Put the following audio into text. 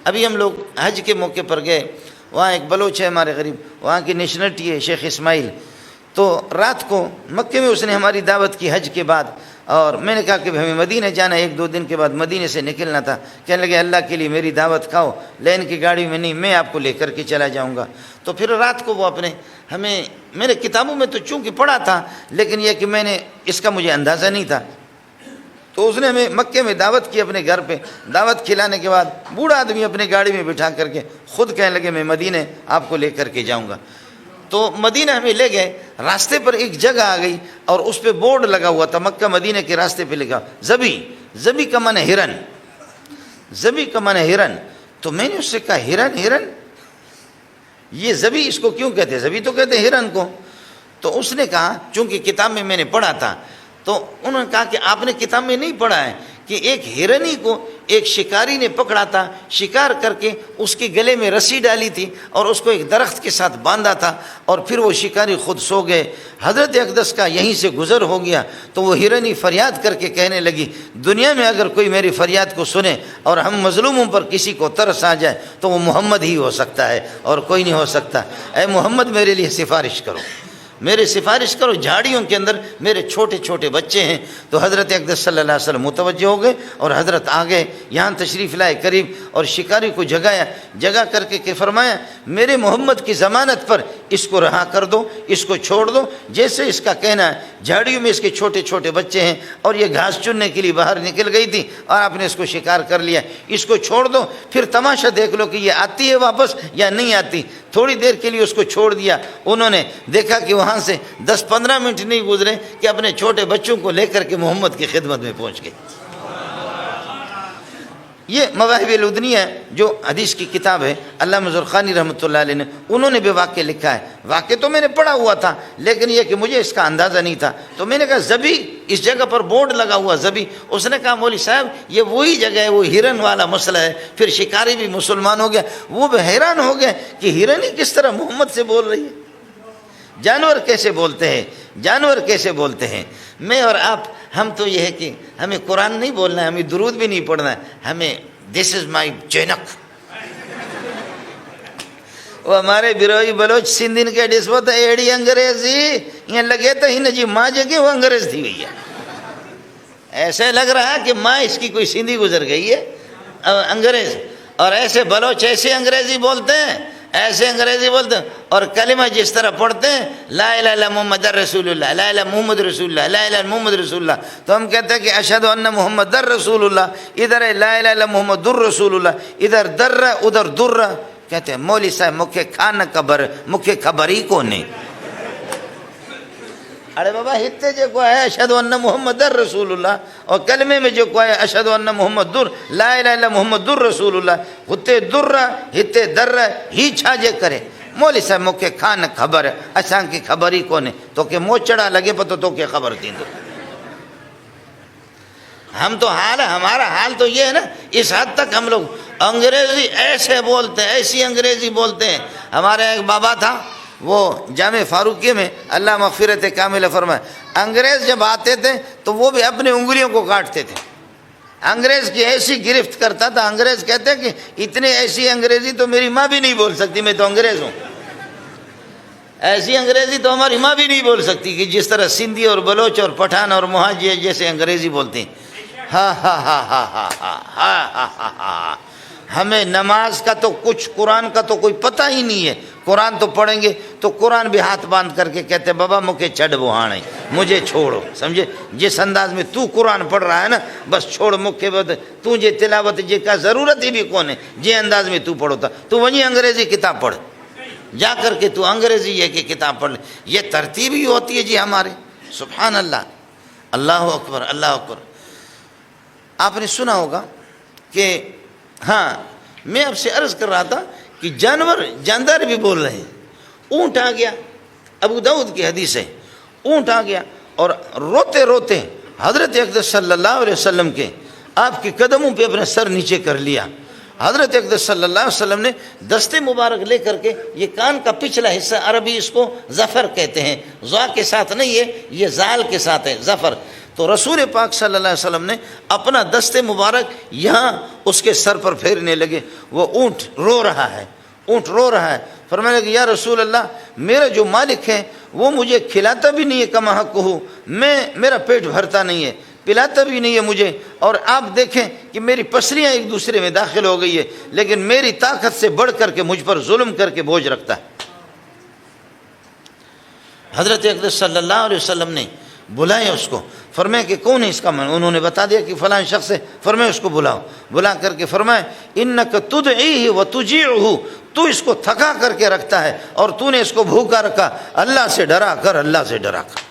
ابھی ہم لوگ حج کے موقع پر گئے، وہاں ایک بلوچ ہے ہمارے غریب، وہاں کی نیشنلٹی ہے شیخ اسماعیل. تو رات کو مکے میں اس نے ہماری دعوت کی حج کے بعد، اور میں نے کہا کہ ہمیں مدینہ جانا ہے، 1-2 دن کے بعد مدینے سے نکلنا تھا. کہنے لگے اللہ کے لیے میری دعوت کھاؤ، لین کی گاڑی میں نہیں، میں آپ کو لے کر کے چلا جاؤں گا. تو پھر رات کو وہ اپنے میں نے کتابوں میں تو چونکہ پڑھا تھا، لیکن یہ کہ میں نے اس کا مجھے اندازہ نہیں تھا. تو اس نے ہمیں مکے میں دعوت کی اپنے گھر پہ. دعوت کھلانے کے بعد بوڑھا آدمی اپنے گاڑی میں بٹھا کر کے خود کہنے لگے میں مدینے آپ کو لے کر کے جاؤں گا. تو مدینہ ہمیں لے گئے. راستے پر ایک جگہ آ گئی اور اس پہ بورڈ لگا ہوا تھا، مکہ مدینہ کے راستے پہ لکھا زبی کا معنی ہرن، زبی کا معنی ہرن. تو میں نے اس سے کہا ہرن یہ زبی اس کو کیوں کہتے ہیں؟ زبی تو کہتے ہیں ہرن کو. تو اس نے کہا چونکہ کتاب میں نے پڑھا تھا، تو انہوں نے کہا کہ آپ نے کتاب میں نہیں پڑھا ہے کہ ایک ہرنی کو ایک شکاری نے پکڑا تھا، شکار کر کے اس کے گلے میں رسی ڈالی تھی اور اس کو ایک درخت کے ساتھ باندھا تھا، اور پھر وہ شکاری خود سو گئے. حضرت اقدس کا یہیں سے گزر ہو گیا تو وہ ہرنی فریاد کر کے کہنے لگی دنیا میں اگر کوئی میری فریاد کو سنے اور ہم مظلوموں پر کسی کو ترس آ جائے تو وہ محمد ہی ہو سکتا ہے اور کوئی نہیں ہو سکتا. اے محمد میرے لیے سفارش کرو، میرے سفارش کرو. جھاڑیوں کے اندر میرے چھوٹے چھوٹے بچے ہیں. تو حضرت اقدس صلی اللہ علیہ وسلم متوجہ ہو گئے اور حضرت آ گئے، یہاں تشریف لائے قریب، اور شکاری کو جگا کر کے کہ فرمایا میرے محمد کی ضمانت پر اس کو رہا کر دو، اس کو چھوڑ دو. جیسے اس کا کہنا ہے جھاڑیوں میں اس کے چھوٹے چھوٹے بچے ہیں اور یہ گھاس چننے کے لیے باہر نکل گئی تھی اور آپ نے اس کو شکار کر لیا، اس کو چھوڑ دو، پھر تماشا دیکھ لو کہ یہ آتی ہے واپس یا نہیں آتی. تھوڑی دیر کے لیے اس کو چھوڑ دیا. انہوں نے دیکھا کہ وہاں سے 10-15 منٹ نہیں گزرے کہ اپنے چھوٹے بچوں کو لے کر کے محمد کی خدمت میں پہنچ گئے. یہ مواہب لدنیہ جو حدیث کی کتاب ہے، علامہ زرقانی رحمۃ اللہ علیہ نے انہوں نے بھی واقع لکھا ہے. واقع تو میں نے پڑھا ہوا تھا لیکن یہ کہ مجھے اس کا اندازہ نہیں تھا. تو میں نے کہا زبی، اس جگہ پر بورڈ لگا ہوا زبی. اس نے کہا مولوی صاحب یہ وہی جگہ ہے، وہ ہرن والا مسئلہ ہے. پھر شکاری بھی مسلمان ہو گیا، وہ بھی حیران ہو گیا کہ ہرن ہی کس طرح محمد سے بول رہی ہے، جانور کیسے بولتے ہیں، جانور کیسے بولتے ہیں. میں اور آپ ہم تو یہ ہے کہ ہمیں قرآن نہیں بولنا ہے، ہمیں درود بھی نہیں پڑھنا ہے، ہمیں دس از مائی چینک. وہ ہمارے بروئی بلوچ سندھن کے ڈسبت ایڑی انگریزی یہ لگے تو ہی نجی ماں جگہ وہ انگریز تھی گئی ہے. ایسے لگ رہا ہے کہ ماں اس کی کوئی سندھی گزر گئی ہے انگریز. اور ایسے بلوچ ایسے انگریزی بولتے ہیں، ایسے انگریزی بولتے ہیں، اور کلمہ جس طرح پڑھتے ہیں لا الہ الا محمد رسول اللہ، لا الہ محمد رسول اللہ، لا الہ محمد رسول اللہ. تو ہم کہتے ہیں کہ اشہد ان محمد رسول اللہ، ادھر ہے لا الہ الا محمد رسول اللہ، ادھر در ادھر در. کہتے ہیں مولوی صاحب مکھے کھانا خبر، مکھے خبر ہی کو نہیں. ارے بابا ہتے جو کو ہے اشہد ان محمد رسول اللہ، اور کلمے میں جو کو ہے اشہد ان محمد لا الہ الا محمد رسول اللہ، ہتے در ہتے در ہی چھاجے کرے. مولوی صاحب مکھے کھان خبر اساں کی خبر ہی کونے تو کہ موچڑا لگے پتہ تو کہ خبر تھیندو. ہم تو حال ہے، ہمارا حال تو یہ ہے نا، اس حد تک ہم لوگ انگریزی ایسے بولتے ہیں، ایسی انگریزی بولتے ہیں. ہمارے ایک بابا تھا، وہ جامع فاروقیہ میں اللہ مغفرت کامل فرمائے، انگریز جب آتے تھے تو وہ بھی اپنے انگلیوں کو کاٹتے تھے. انگریز کی ایسی گرفت کرتا تھا. انگریز کہتے کہ اتنے ایسی انگریزی تو میری ماں بھی نہیں بول سکتی، میں تو انگریز ہوں. ایسی انگریزی تو ہماری ماں بھی نہیں بول سکتی کہ جس طرح سندھی اور بلوچ اور پٹھان اور مہاجی جیسے انگریزی بولتے ہیں. ہاں ہاں ہاں ہاں ہاں ہاں ہاں ہاں. ہمیں نماز کا تو کچھ، قرآن کا تو کوئی پتہ ہی نہیں ہے. قرآن تو پڑھیں گے تو قرآن بھی ہاتھ باندھ کر کے کہتے بابا مکھے چھڑ بہانے، مجھے چھوڑو. سمجھے جس انداز میں تو قرآن پڑھ رہا ہے نا، بس چھوڑ مکھے بد تو جے تلاوت جے کا ضرورت ہی بھی کون ہے جے انداز میں تو پڑھو تھا. تو وہیں انگریزی کتاب پڑھ، جا کر کے تو انگریزی یہ کہ کتاب پڑھ لے. یہ ترتیب ہی ہوتی ہے جی ہمارے. سبحان اللہ، اللہ اکبر اللہ اکبر. آپ نے سنا ہوگا کہ ہاں میں آپ سے عرض کر رہا تھا کہ جاندار بھی بول رہے ہیں. اونٹ آ گیا، ابو داؤد کی حدیث ہے، اونٹ آ گیا اور روتے روتے حضرت اقدس صلی اللہ علیہ وسلم کے آپ کے قدموں پہ اپنا سر نیچے کر لیا. حضرت اقدس صلی اللہ علیہ وسلم نے دستے مبارک لے کر کے، یہ کان کا پچھلا حصہ عربی اس کو ظفر کہتے ہیں، ضا کے ساتھ نہیں ہے، یہ زال کے ساتھ ہے ظفر. تو رسول پاک صلی اللہ علیہ وسلم نے اپنا دست مبارک یہاں اس کے سر پر پھیرنے لگے. وہ اونٹ رو رہا ہے، اونٹ رو رہا ہے. فرمانے لگے یا رسول اللہ، میرا جو مالک ہے وہ مجھے کھلاتا بھی نہیں ہے کما حق ہو، میرا پیٹ بھرتا نہیں ہے، پلاتا بھی نہیں ہے مجھے، اور آپ دیکھیں کہ میری پسلیاں ایک دوسرے میں داخل ہو گئی ہے، لیکن میری طاقت سے بڑھ کر کے مجھ پر ظلم کر کے بوجھ رکھتا ہے. حضرت اقدس صلی اللہ علیہ وسلم نے بلایا اس کو. فرمایا کہ کون ہے اس کا من؟ انہوں نے بتا دیا کہ فلاں شخص ہے. فرمایا اس کو بلاؤ. بلا کر کے فرمایا انک تدعیہ وتجیعہ، تو اس کو تھکا کر کے رکھتا ہے اور تو نے اس کو بھوکا رکھا. اللہ سے ڈرا کر، اللہ سے ڈرا کر.